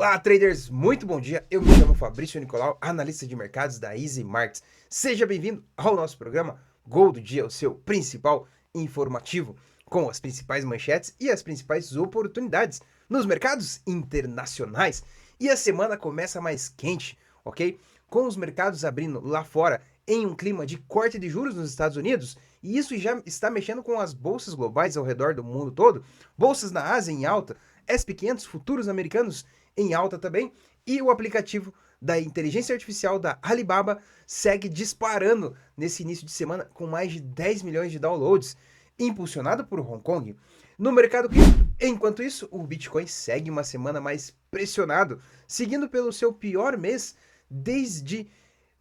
Olá, traders! Muito bom dia! Eu me chamo Fabrício Nicolau, analista de mercados da Easy Markets. Seja bem-vindo ao nosso programa Gol do Dia, o seu principal informativo, com as principais manchetes e as principais oportunidades nos mercados internacionais. E a semana começa mais quente, ok? Com os mercados abrindo lá fora em um clima de corte de juros nos Estados Unidos, e isso já está mexendo com as bolsas globais ao redor do mundo todo, bolsas na Ásia em alta, SP500 futuros americanos em alta também, e o aplicativo da inteligência artificial da Alibaba segue disparando nesse início de semana com mais de 10 milhões de downloads, impulsionado por Hong Kong. No mercado cripto, enquanto isso, o Bitcoin segue uma semana mais pressionado, seguindo pelo seu pior mês desde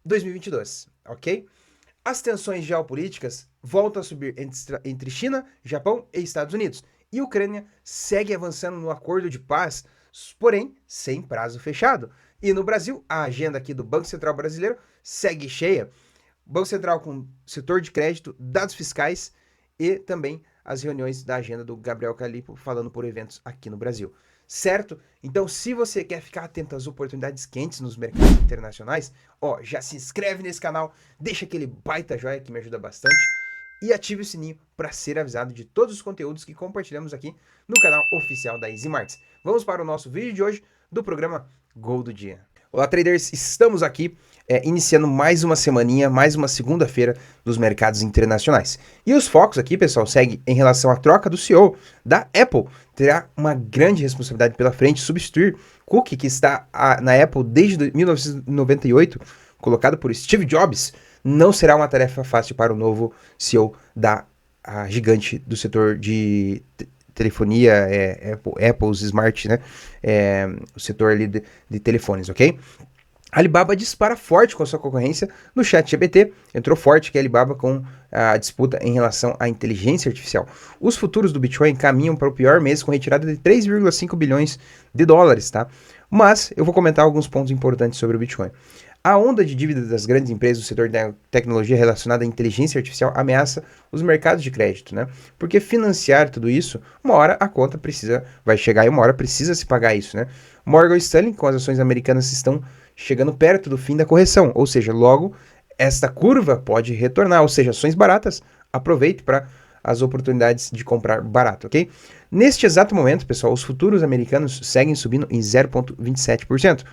2022, ok? As tensões geopolíticas voltam a subir entre China, Japão e Estados Unidos, e a Ucrânia segue avançando no acordo de paz, porém sem prazo fechado. E no Brasil, a agenda aqui do Banco Central Brasileiro segue cheia. Banco Central com setor de crédito, dados fiscais e também as reuniões da agenda do Gabriel Calipo falando por eventos aqui no Brasil. Certo? Então, se você quer ficar atento às oportunidades quentes nos mercados internacionais, já se inscreve nesse canal, deixa aquele baita joinha que me ajuda bastante e ative o sininho para ser avisado de todos os conteúdos que compartilhamos aqui no canal oficial da Easy Markets. Vamos para o nosso vídeo de hoje do programa Gol do Dia. Olá, traders! Estamos aqui iniciando mais uma semaninha, mais uma segunda-feira dos mercados internacionais. E os focos aqui, pessoal, seguem em relação à troca do CEO da Apple. Terá uma grande responsabilidade pela frente substituir Cook, que está na Apple desde 1998, colocado por Steve Jobs. Não será uma tarefa fácil para o novo CEO da gigante do setor de telefonia, Apple's Smart, né? O setor ali de telefones, ok? A Alibaba dispara forte com a sua concorrência no ChatGPT. Entrou forte que a Alibaba com a disputa em relação à inteligência artificial. Os futuros do Bitcoin caminham para o pior mês com retirada de 3,5 bilhões de dólares, tá? Mas eu vou comentar alguns pontos importantes sobre o Bitcoin. A onda de dívida das grandes empresas do setor de tecnologia relacionada à inteligência artificial ameaça os mercados de crédito, né? Porque financiar tudo isso, uma hora a conta vai chegar e uma hora precisa se pagar isso, né? Morgan Stanley, com as ações americanas, estão chegando perto do fim da correção, ou seja, logo esta curva pode retornar, ou seja, ações baratas, aproveite para as oportunidades de comprar barato, ok? Neste exato momento, pessoal, os futuros americanos seguem subindo em 0,27%.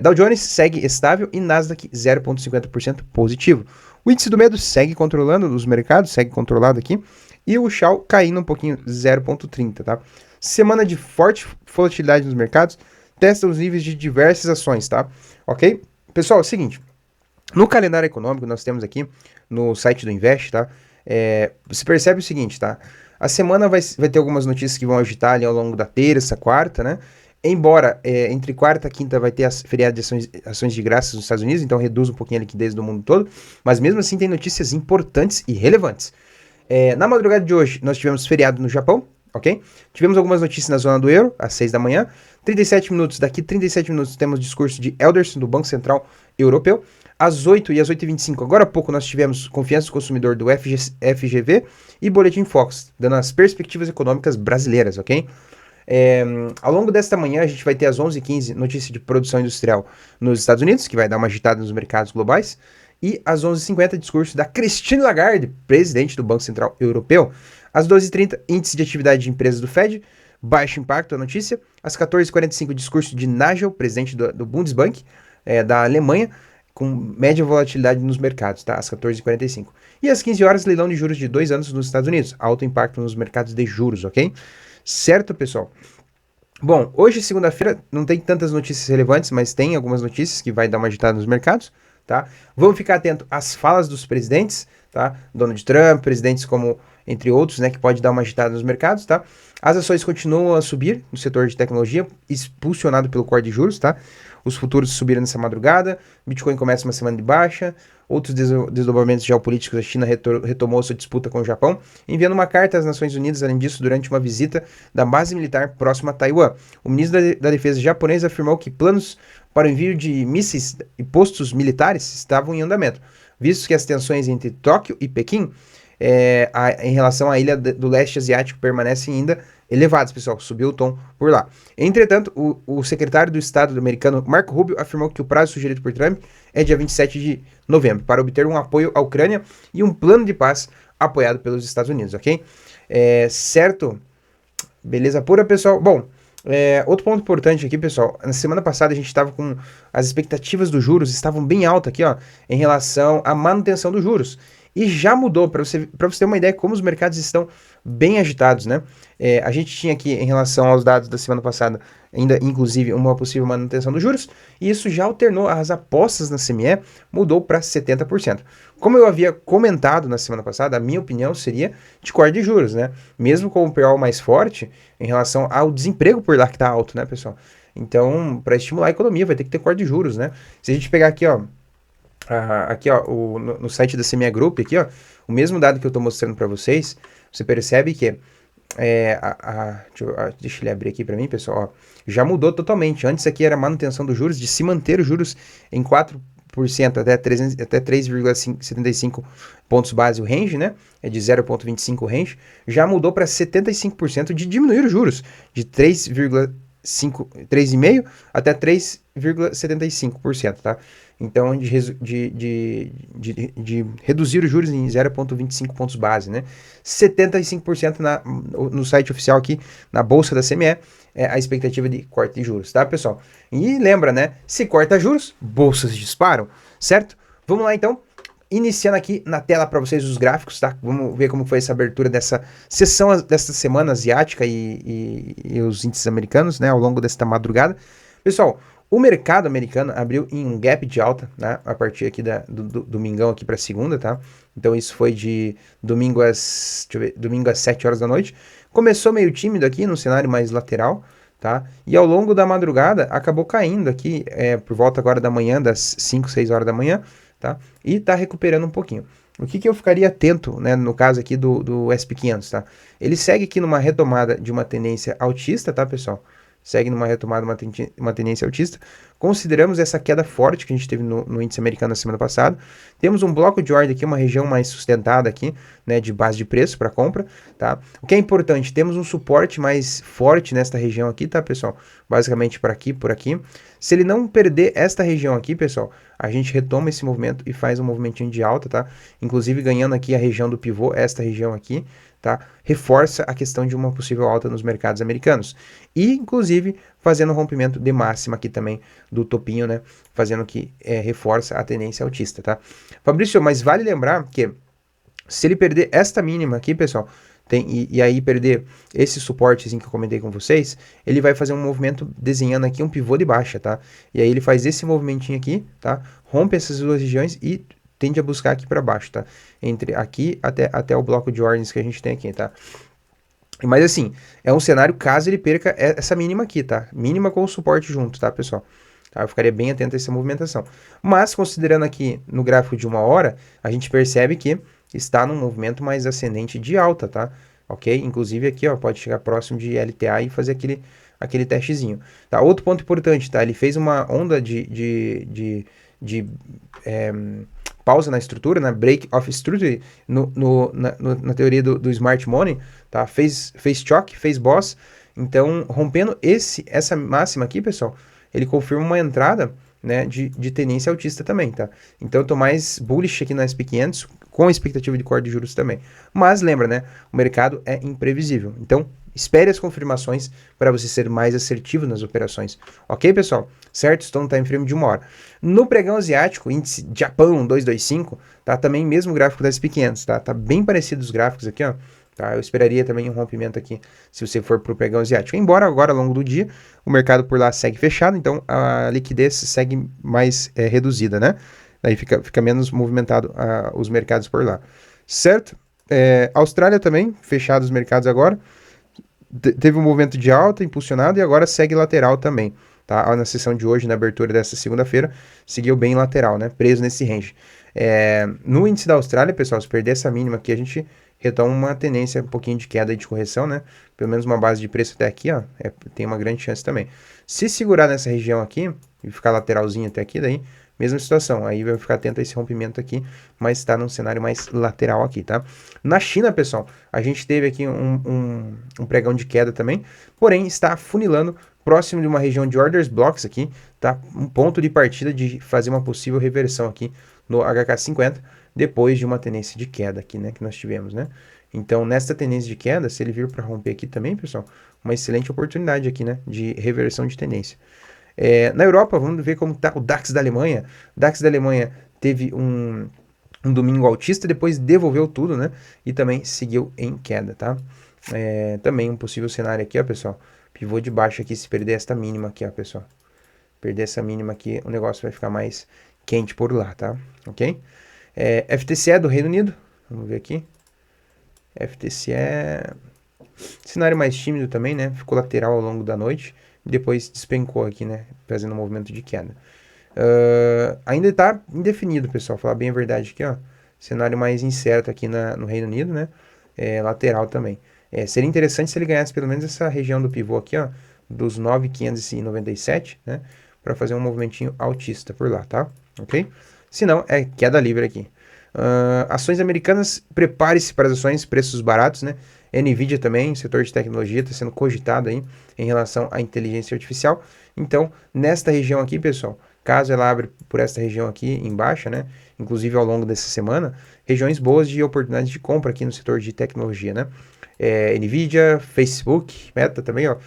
Dow Jones segue estável e Nasdaq 0,50% positivo. O índice do medo segue controlando os mercados, segue controlado aqui, e o Shao caindo um pouquinho, 0,30%, tá? Semana de forte volatilidade nos mercados, testa os níveis de diversas ações, tá? Ok? Pessoal, é o seguinte, no calendário econômico nós temos aqui no site do Invest, tá? Você percebe o seguinte, tá? A semana vai ter algumas notícias que vão agitar ali ao longo da terça, quarta, né? Embora entre quarta e quinta vai ter as feriados de ações de graças nos Estados Unidos, então reduz um pouquinho a liquidez do mundo todo, mas mesmo assim tem notícias importantes e relevantes. Na madrugada de hoje nós tivemos feriado no Japão, ok? Tivemos algumas notícias na zona do euro, às 6 da manhã, 37 minutos, daqui 37 minutos temos discurso de Elderson do Banco Central Europeu, às 8 e às 8h25, agora há pouco nós tivemos confiança do consumidor do FGV e Boletim Fox, dando as perspectivas econômicas brasileiras, ok? Ao longo desta manhã a gente vai ter às 11h15 notícia de produção industrial nos Estados Unidos, que vai dar uma agitada nos mercados globais, e às 11h50 discurso da Christine Lagarde, presidente do Banco Central Europeu. Às 12h30 índice de atividade de empresas do Fed, baixo impacto a notícia. Às 14h45 discurso de Nagel, presidente do Bundesbank, da Alemanha, com média volatilidade nos mercados, tá? Às 14h45. E às 15 horas leilão de juros de 2 anos nos Estados Unidos, alto impacto nos mercados de juros, ok? Certo, pessoal? Bom, hoje, segunda-feira, não tem tantas notícias relevantes, mas tem algumas notícias que vai dar uma agitada nos mercados, tá? Vamos ficar atento às falas dos presidentes, tá? Donald Trump, presidentes como, entre outros, né, que pode dar uma agitada nos mercados, tá? As ações continuam a subir no setor de tecnologia, impulsionado pelo corte de juros, tá? Os futuros subiram nessa madrugada, Bitcoin começa uma semana de baixa, outros desdobramentos geopolíticos, a China retomou sua disputa com o Japão, enviando uma carta às Nações Unidas, além disso, durante uma visita da base militar próxima a Taiwan. O ministro da Defesa japonês afirmou que planos para o envio de mísseis e postos militares estavam em andamento, visto que as tensões entre Tóquio e Pequim em relação à ilha do leste asiático permanecem ainda elevadas, pessoal, subiu o tom por lá. Entretanto, o secretário do Estado americano, Marco Rubio, afirmou que o prazo sugerido por Trump é dia 27 de novembro, para obter um apoio à Ucrânia e um plano de paz apoiado pelos Estados Unidos, ok? Certo? Beleza pura, pessoal? Bom, outro ponto importante aqui, pessoal, na semana passada a gente estava com as expectativas dos juros estavam bem altas aqui, ó, em relação à manutenção dos juros. E já mudou, para você ter uma ideia como os mercados estão bem agitados, né? A gente tinha aqui, em relação aos dados da semana passada, ainda inclusive uma possível manutenção dos juros, e isso já alternou as apostas na CME, mudou para 70%. Como eu havia comentado na semana passada, a minha opinião seria de corte de juros, né? Mesmo com o PO mais forte, em relação ao desemprego por lá que está alto, né, pessoal? Então, para estimular a economia, vai ter que ter corte de juros, né? Se a gente pegar aqui, ó, no site da CME Group, aqui, ó, o mesmo dado que eu estou mostrando para vocês, você percebe que deixa ele abrir aqui para mim, pessoal, ó, já mudou totalmente. Antes aqui era manutenção dos juros, de se manter os juros em 4% até 3,75 pontos base o range, né? É de 0,25 o range. Já mudou para 75% de diminuir os juros, de 3,5 até 3,75%, tá? Então, de reduzir os juros em 0,25 pontos base, né? 75% no site oficial aqui, na bolsa da CME, é a expectativa de corte de juros, tá, pessoal? E lembra, né? Se corta juros, bolsas disparam, certo? Vamos lá, então. Iniciando aqui na tela para vocês os gráficos, tá? Vamos ver como foi essa abertura dessa sessão desta semana asiática e os índices americanos, né? Ao longo desta madrugada. Pessoal, o mercado americano abriu em um gap de alta, né? A partir aqui do domingão aqui para segunda, tá? Então isso foi de domingo às 7 horas da noite. Começou meio tímido aqui no cenário mais lateral, tá? E ao longo da madrugada acabou caindo aqui por volta agora da manhã, das 5, 6 horas da manhã, tá? E tá recuperando um pouquinho. O que eu ficaria atento, né, no caso aqui do SP500, tá? Ele segue aqui numa retomada de uma tendência altista, tá, pessoal? Segue numa retomada, uma tendência altista. Consideramos essa queda forte que a gente teve no índice americano na semana passada. Temos um bloco de ordem aqui, uma região mais sustentada aqui, né, de base de preço para compra, tá? O que é importante, temos um suporte mais forte nesta região aqui, tá, pessoal? Basicamente por aqui. Se ele não perder esta região aqui, pessoal, a gente retoma esse movimento e faz um movimentinho de alta, tá? Inclusive ganhando aqui a região do pivô, esta região aqui, tá? Reforça a questão de uma possível alta nos mercados americanos. E, inclusive, fazendo um rompimento de máxima aqui também do topinho, né? Fazendo que reforça a tendência altista, tá? Fabrício, mas vale lembrar que se ele perder esta mínima aqui, pessoal, e aí perder esse suportezinho que eu comentei com vocês, ele vai fazer um movimento desenhando aqui um pivô de baixa, tá? E aí ele faz esse movimentinho aqui, tá? Rompe essas duas regiões e tende a buscar aqui para baixo, tá? Entre aqui até o bloco de ordens que a gente tem aqui, tá? Mas assim, é um cenário caso ele perca essa mínima aqui, tá? Mínima com o suporte junto, tá, pessoal? Tá? Eu ficaria bem atento a essa movimentação. Mas, considerando aqui no gráfico de 1 hora, a gente percebe que está num movimento mais ascendente de alta, tá? Ok? Inclusive aqui, ó, pode chegar próximo de LTA e fazer aquele testezinho. Tá? Outro ponto importante, tá? Ele fez uma onda de pausa na estrutura, né? Break of structure, na teoria do Smart Money, tá? Fez choque, fez boss. Então, rompendo essa máxima aqui, pessoal, ele confirma uma entrada, né, de tendência altista também, tá? Então, eu tô mais bullish aqui na SP500, com a expectativa de corte de juros também. Mas, lembra, né? O mercado é imprevisível. Então, espere as confirmações para você ser mais assertivo nas operações. Ok, pessoal? Certo? Estou no time frame de 1 hora. No pregão asiático, índice Japão 225, tá? Também mesmo gráfico da SP500, tá? Tá bem parecido os gráficos aqui, ó. Tá? Eu esperaria também um rompimento aqui se você for para o pregão asiático. Embora agora, ao longo do dia, o mercado por lá segue fechado, então a liquidez segue mais reduzida, né? Daí fica menos movimentado os mercados por lá. Certo? Austrália também, fechados os mercados agora. Teve um movimento de alta impulsionado e agora segue lateral também. Tá? Na sessão de hoje, na abertura dessa segunda-feira, seguiu bem lateral, né? Preso nesse range. No índice da Austrália, pessoal, se perder essa mínima aqui, a gente retoma uma tendência, um pouquinho de queda e de correção, né? Pelo menos uma base de preço até aqui, ó, tem uma grande chance também. Se segurar nessa região aqui e ficar lateralzinho até aqui, daí mesma situação. Aí vai ficar atento a esse rompimento aqui, mas está num cenário mais lateral aqui, tá? Na China, pessoal, a gente teve aqui um pregão de queda também, porém está afunilando próximo de uma região de orders blocks aqui, tá? Um ponto de partida de fazer uma possível reversão aqui no HK50, depois de uma tendência de queda aqui, né, que nós tivemos, né? Então, nesta tendência de queda, se ele vir para romper aqui também, pessoal, uma excelente oportunidade aqui, né, de reversão de tendência. Na Europa, vamos ver como está o DAX da Alemanha. O DAX da Alemanha teve um domingo altista, depois devolveu tudo, né, e também seguiu em queda, tá? Também um possível cenário aqui, ó, pessoal, pivô de baixo aqui, se perder esta mínima aqui, ó, pessoal. Perder essa mínima aqui, o negócio vai ficar mais quente por lá, tá? Ok? FTSE do Reino Unido, vamos ver aqui. FTSE, cenário mais tímido também, né? Ficou lateral ao longo da noite, depois despencou aqui, né? Fazendo um movimento de queda. Ainda está indefinido, pessoal, falar bem a verdade aqui, ó. Cenário mais incerto aqui no Reino Unido, né? Lateral também. Seria interessante se ele ganhasse pelo menos essa região do pivô aqui, ó, dos 9.597, né? Para fazer um movimentinho altista por lá, tá? Ok? Se não, é queda livre aqui. Ações americanas, prepare-se para as ações, preços baratos, né? Nvidia também, setor de tecnologia, está sendo cogitado aí em relação à inteligência artificial. Então, nesta região aqui, pessoal, caso ela abra por esta região aqui em baixa, né? Inclusive ao longo dessa semana, regiões boas de oportunidades de compra aqui no setor de tecnologia, né? Nvidia, Facebook, Meta também, ó.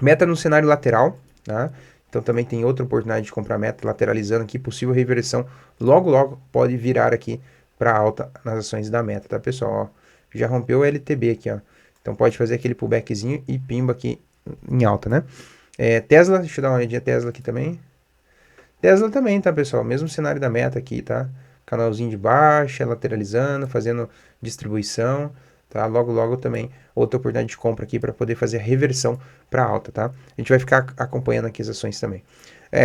Meta no cenário lateral, tá? Então também tem outra oportunidade de comprar Meta lateralizando aqui, possível reversão. Logo pode virar aqui para alta nas ações da Meta, tá, pessoal? Ó, já rompeu o LTB aqui, ó. Então pode fazer aquele pullbackzinho e pimba aqui em alta, né? Tesla, deixa eu dar uma olhadinha Tesla aqui também. Tesla também, tá, pessoal? Mesmo cenário da Meta aqui, tá? Canalzinho de baixa, lateralizando, fazendo distribuição, tá? Logo também outra oportunidade de compra aqui para poder fazer a reversão para alta, tá? A gente vai ficar acompanhando aqui as ações também.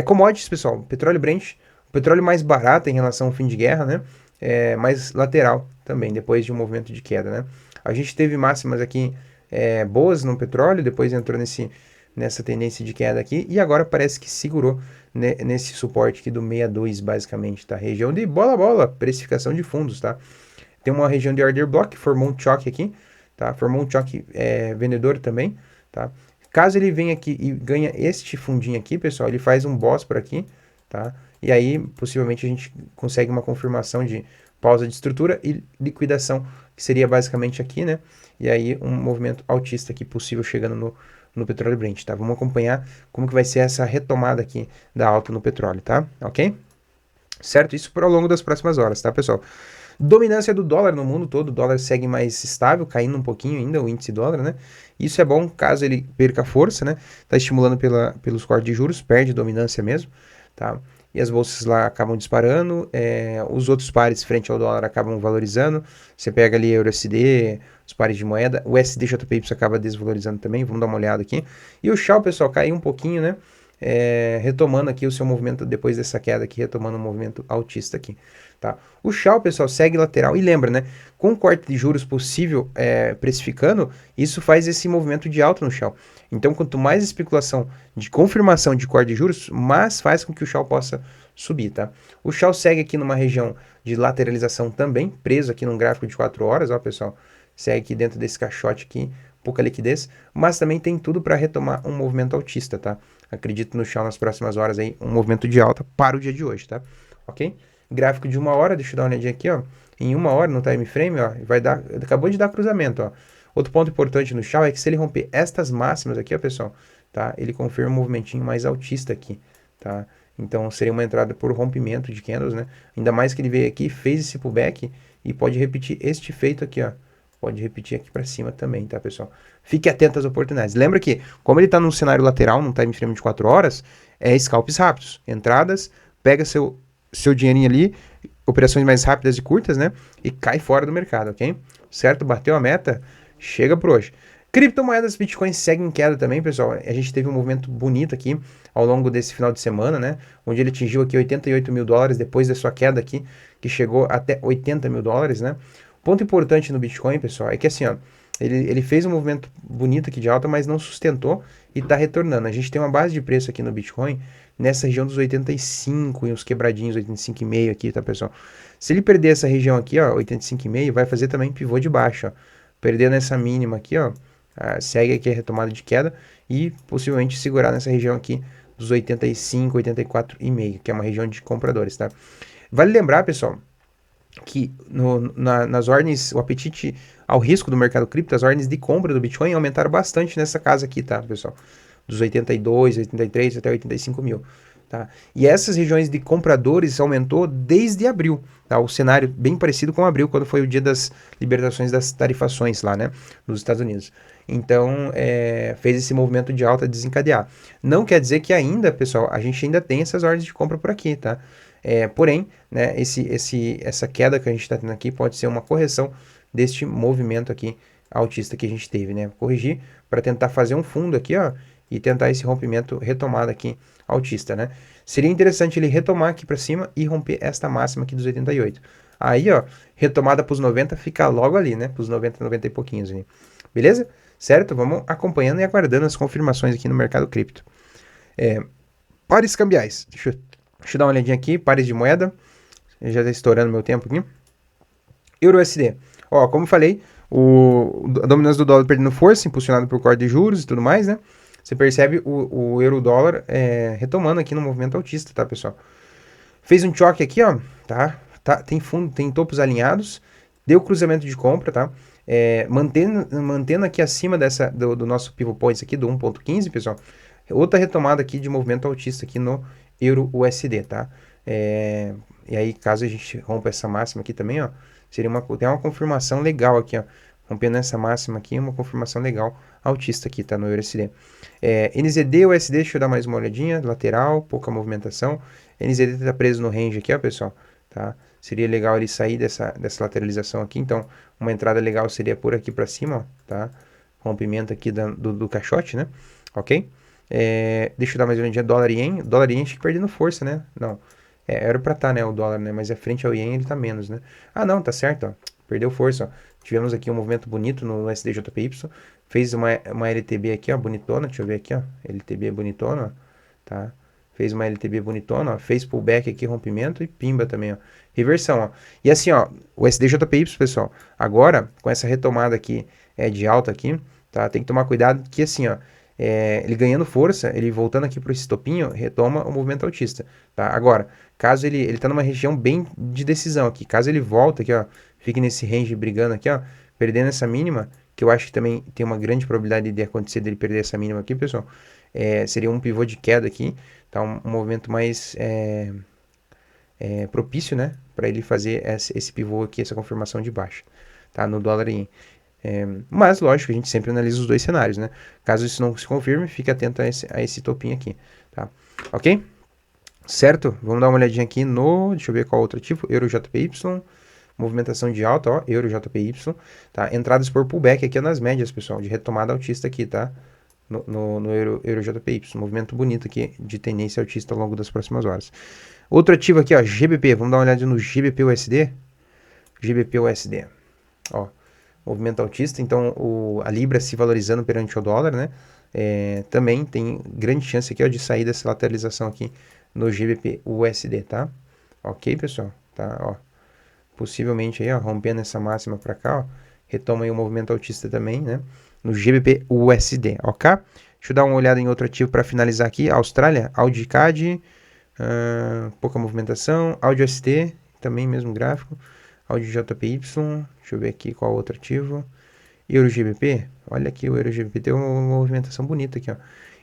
Commodities, pessoal, petróleo Brent, o petróleo mais barato em relação ao fim de guerra, né? Mais lateral também, depois de um movimento de queda, né? A gente teve máximas aqui boas no petróleo, depois entrou nessa tendência de queda aqui, e agora parece que segurou nesse suporte aqui do 62, basicamente, tá? Região de bola, precificação de fundos, tá? Tem uma região de order block, formou um choque aqui, tá? Formou um choque vendedor também, tá? Caso ele venha aqui e ganha este fundinho aqui, pessoal, ele faz um boss por aqui, tá? E aí, possivelmente, a gente consegue uma confirmação de pausa de estrutura e liquidação, que seria basicamente aqui, né? E aí, um movimento altista aqui possível chegando no petróleo Brent, tá? Vamos acompanhar como que vai ser essa retomada aqui da alta no petróleo, tá? Ok? Certo? Isso por ao longo das próximas horas, tá, pessoal? Dominância do dólar no mundo todo, o dólar segue mais estável, caindo um pouquinho ainda, o índice dólar, né? Isso é bom caso ele perca força, né? Tá estimulando pelos cortes de juros, perde dominância mesmo, tá? E as bolsas lá acabam disparando, os outros pares frente ao dólar acabam valorizando. Você pega ali EURUSD, os pares de moeda, o SDJPY acaba desvalorizando também, vamos dar uma olhada aqui. E o Shao, pessoal, caiu um pouquinho, né? Retomando aqui o seu movimento depois dessa queda aqui, retomando um movimento altista aqui, tá? O Shao, pessoal, segue lateral e lembra, né? Com o corte de juros possível precificando, isso faz esse movimento de alta no Shao. Então, quanto mais especulação de confirmação de corte de juros, mais faz com que o Shao possa subir, tá? O Shao segue aqui numa região de lateralização também, preso aqui num gráfico de 4 horas, ó, pessoal. Segue aqui dentro desse caixote aqui, pouca liquidez, mas também tem tudo para retomar um movimento altista, tá? Acredito no Shao nas próximas horas aí, um movimento de alta para o dia de hoje, tá? Ok? Gráfico de 1 hora, deixa eu dar uma olhadinha aqui, ó. Em 1 hora no time frame, ó, acabou de dar cruzamento, ó. Outro ponto importante no Shao é que se ele romper estas máximas aqui, ó, pessoal, tá? Ele confirma um movimentinho mais altista aqui, tá? Então seria uma entrada por rompimento de candles, né? Ainda mais que ele veio aqui, fez esse pullback e pode repetir este feito aqui, ó. Pode repetir aqui para cima também, tá, pessoal? Fique atento às oportunidades. Lembra que, como ele está num cenário lateral, num time frame de 4 horas, scalps rápidos. Entradas, pega seu dinheirinho ali, operações mais rápidas e curtas, né? E cai fora do mercado, ok? Certo? Bateu a meta, chega por hoje. Criptomoedas, Bitcoin segue em queda também, pessoal. A gente teve um movimento bonito aqui ao longo desse final de semana, né? Onde ele atingiu aqui 88 mil dólares depois da sua queda aqui, que chegou até 80 mil dólares, né? Ponto importante no Bitcoin, pessoal, é que assim, ó, ele fez um movimento bonito aqui de alta, mas não sustentou e está retornando. A gente tem uma base de preço aqui no Bitcoin nessa região dos 85 e uns quebradinhos, 85,5 aqui, tá, pessoal? Se ele perder essa região aqui, ó, 85,5, vai fazer também pivô de baixo, ó. Perdendo essa mínima aqui, ó, segue aqui a retomada de queda e possivelmente segurar nessa região aqui dos 85, 84,5, que é uma região de compradores, tá? Vale lembrar, pessoal, que nas ordens, o apetite ao risco do mercado cripto, as ordens de compra do Bitcoin aumentaram bastante nessa casa aqui, tá, pessoal? Dos 82, 83 até 85 mil, tá? E essas regiões de compradores aumentou desde abril, tá? O cenário bem parecido com abril, quando foi o dia das libertações das tarifações lá, né, nos Estados Unidos. Então, fez esse movimento de alta desencadear. Não quer dizer que ainda, pessoal, a gente ainda tem essas ordens de compra por aqui, tá? Porém, né, essa queda que a gente está tendo aqui pode ser uma correção deste movimento aqui altista que a gente teve, né? Corrigir para tentar fazer um fundo aqui, ó, e tentar esse rompimento retomada aqui altista, né? Seria interessante ele retomar aqui para cima e romper esta máxima aqui dos 88. Aí, ó, retomada para os 90 fica logo ali, né? Para os 90, 90 e pouquinhos, aí. Beleza? Certo? Vamos acompanhando e aguardando as confirmações aqui no mercado cripto. Pares cambiais. Deixa eu dar uma olhadinha aqui. Pares de moeda. Já está estourando meu tempo aqui. Euro-USD. Ó, como eu falei, a dominância do dólar perdendo força, impulsionado por corte de juros e tudo mais, né? Você percebe o euro-dólar retomando aqui no movimento altista, tá, pessoal? Fez um choque aqui, ó, tá? Tem fundo, tem topos alinhados, deu cruzamento de compra, tá? Mantendo aqui acima do nosso pivot points aqui, do 1.15, pessoal. Outra retomada aqui de movimento altista aqui no euro-USD, tá? E aí, caso a gente rompa essa máxima aqui também, ó, seria tem uma confirmação legal aqui, ó. Rompendo essa máxima aqui, uma confirmação legal altista aqui, tá? No EURUSD. NZD, USD, deixa eu dar mais uma olhadinha. Lateral, pouca movimentação. NZD tá preso no range aqui, ó, pessoal. Tá? Seria legal ele sair dessa lateralização aqui. Então, uma entrada legal seria por aqui pra cima, ó, tá? Rompimento aqui do caixote, né? Ok? Deixa eu dar mais uma olhadinha. Dólar e ien. Dólar e ien acho que perdendo força, né? Não. Era pra estar, né, o dólar, né? Mas frente ao ien ele tá menos, né? Ah, não, tá certo, ó. Perdeu força, ó. Tivemos aqui um movimento bonito no SDJPY. Fez uma LTB aqui, ó, bonitona. Deixa eu ver aqui, ó. LTB bonitona, ó. Tá? Fez uma LTB bonitona, ó. Fez pullback aqui, rompimento e pimba também, ó. Reversão, ó. E assim, ó, o SDJPY, pessoal, agora, com essa retomada aqui de alta aqui, tá? Tem que tomar cuidado que assim, ó, ele ganhando força, ele voltando aqui para esse topinho, retoma o movimento altista, tá? Agora, caso ele tá numa região bem de decisão aqui, caso ele volta aqui, ó, fique nesse range brigando aqui, ó, perdendo essa mínima, que eu acho que também tem uma grande probabilidade de acontecer dele perder essa mínima aqui, pessoal, seria um pivô de queda aqui, tá? Um movimento mais propício, né, para ele fazer esse pivô aqui, essa confirmação de baixa, tá? No dólar ien. Mas, lógico, a gente sempre analisa os dois cenários, né? Caso isso não se confirme, fique atento a esse topinho aqui, tá? Ok? Certo? Vamos dar uma olhadinha aqui deixa eu ver qual outro ativo, EUROJPY, movimentação de alta, ó, EUROJPY, tá? Entradas por pullback aqui nas médias, pessoal, de retomada altista aqui, tá? No EUROJPY, movimento bonito aqui de tendência altista ao longo das próximas horas. Outro ativo aqui, ó, GBP, vamos dar uma olhadinha no GBP-USD, GBP-USD, ó. Movimento altista, então a Libra se valorizando perante o dólar, né? Também tem grande chance aqui, ó, de sair dessa lateralização aqui no GBP-USD, tá? Ok, pessoal? Tá, ó. Possivelmente aí, ó, rompendo essa máxima para cá, ó, retoma aí o movimento altista também, né? No GBP-USD, ok? Deixa eu dar uma olhada em outro ativo para finalizar aqui. Austrália, AUD-CAD, pouca movimentação. AUD-USD, também mesmo gráfico. AUD-JPY, deixa eu ver aqui qual outro ativo. EURO-GBP, olha aqui o EURO-GBP, tem uma movimentação bonita aqui, ó.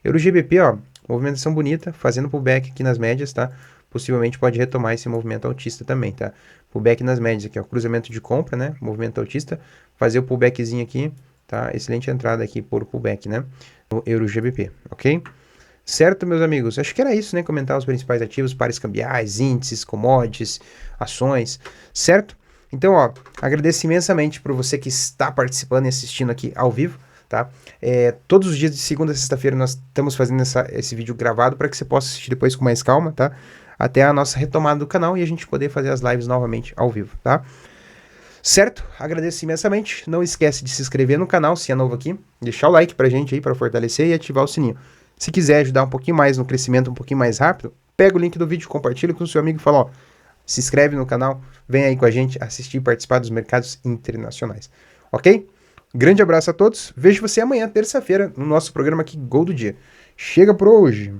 EURO-GBP, ó, movimentação bonita, fazendo pullback aqui nas médias, tá? Possivelmente pode retomar esse movimento altista também, tá? Pullback nas médias aqui, ó, cruzamento de compra, né? Movimento altista, fazer o pullbackzinho aqui, tá? Excelente entrada aqui por pullback, né? No EURO-GBP, ok? Certo, meus amigos? Acho que era isso, né? Comentar os principais ativos, pares cambiais, índices, commodities, ações, certo? Então, ó, agradeço imensamente por você que está participando e assistindo aqui ao vivo, tá? Todos os dias de segunda a sexta-feira nós estamos fazendo esse vídeo gravado para que você possa assistir depois com mais calma, tá? Até a nossa retomada do canal e a gente poder fazer as lives novamente ao vivo, tá? Certo? Agradeço imensamente. Não esquece de se inscrever no canal se é novo aqui, deixar o like pra gente aí para fortalecer e ativar o sininho. Se quiser ajudar um pouquinho mais no crescimento, um pouquinho mais rápido, pega o link do vídeo, compartilha com o seu amigo e fala, ó, se inscreve no canal, vem aí com a gente assistir e participar dos mercados internacionais. Ok? Grande abraço a todos. Vejo você amanhã, terça-feira, no nosso programa aqui, Gol do Dia. Chega por hoje.